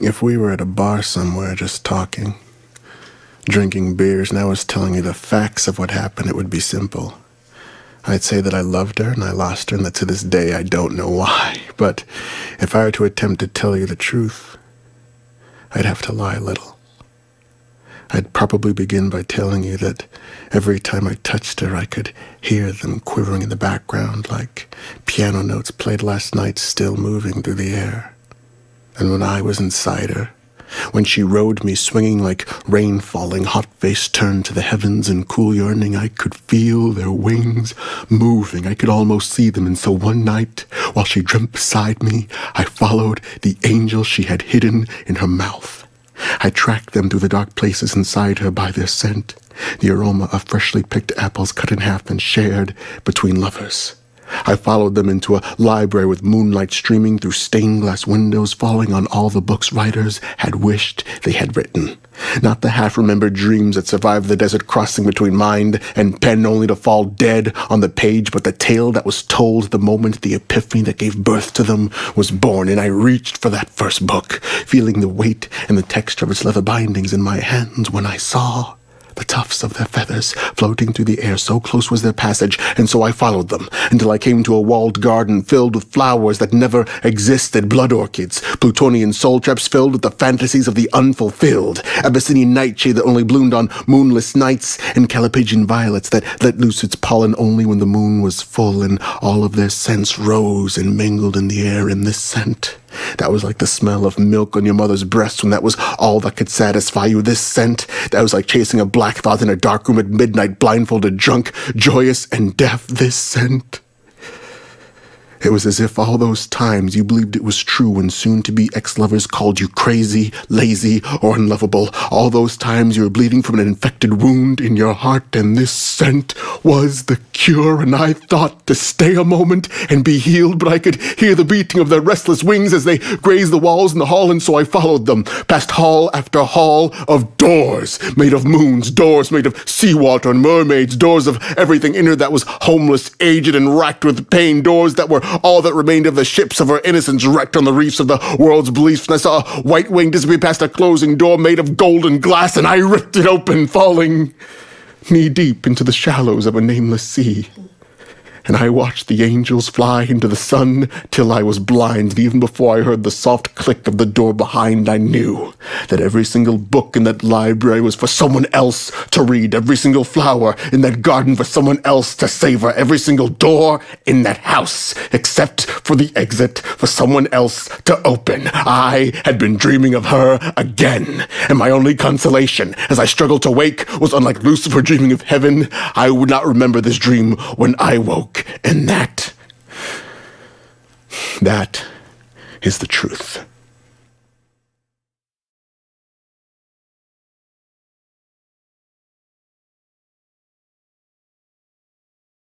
If we were at a bar somewhere just talking, drinking beers, and I was telling you the facts of what happened, it would be simple. I'd say that I loved her and I lost her and that to this day I don't know why. But if I were to attempt to tell you the truth, I'd have to lie a little. I'd probably begin by telling you that every time I touched her, I could hear them quivering in the background like piano notes played last night still moving through the air. And when I was inside her, when she rode me swinging like rain falling, hot face turned to the heavens in cool yearning, I could feel their wings moving. I could almost see them. And so one night, while she dreamt beside me, I followed the angel she had hidden in her mouth. I tracked them through the dark places inside her by their scent, the aroma of freshly picked apples cut in half and shared between lovers. I followed them into a library with moonlight streaming through stained glass windows, falling on all the books writers had wished they had written. Not the half-remembered dreams that survived the desert crossing between mind and pen only to fall dead on the page, but the tale that was told the moment the epiphany that gave birth to them was born. And I reached for that first book, feeling the weight and the texture of its leather bindings in my hands when I saw the tufts of their feathers floating through the air. So close was their passage, and so I followed them until I came to a walled garden filled with flowers that never existed, blood orchids, plutonian soul traps filled with the fantasies of the unfulfilled, Abyssinian nightshade that only bloomed on moonless nights, and calipigian violets that let loose its pollen only when the moon was full, and all of their scents rose and mingled in the air in this scent that was like the smell of milk on your mother's breast when that was all that could satisfy you. This scent that was like chasing a black thought in a dark room at midnight, blindfolded, drunk, joyous, and deaf. This scent. It was as if all those times you believed it was true when soon-to-be ex-lovers called you crazy, lazy, or unlovable. All those times you were bleeding from an infected wound in your heart, and this scent was the cure. And I thought to stay a moment and be healed, but I could hear the beating of their restless wings as they grazed the walls in the hall, and so I followed them, past hall after hall of doors made of moons, doors made of seawater and mermaids, doors of everything in her that was homeless, aged, and racked with pain, doors that were all that remained of the ships of her innocence wrecked on the reefs of the world's beliefs. And I saw a white wing disappear past a closing door made of golden glass, and I ripped it open, falling knee-deep into the shallows of a nameless sea. And I watched the angels fly into the sun till I was blind. And even before I heard the soft click of the door behind, I knew that every single book in that library was for someone else to read. Every single flower in that garden for someone else to savor. Every single door in that house, except for the exit, for someone else to open. I had been dreaming of her again. And my only consolation as I struggled to wake was, unlike Lucifer dreaming of heaven, I would not remember this dream when I woke. And that is the truth.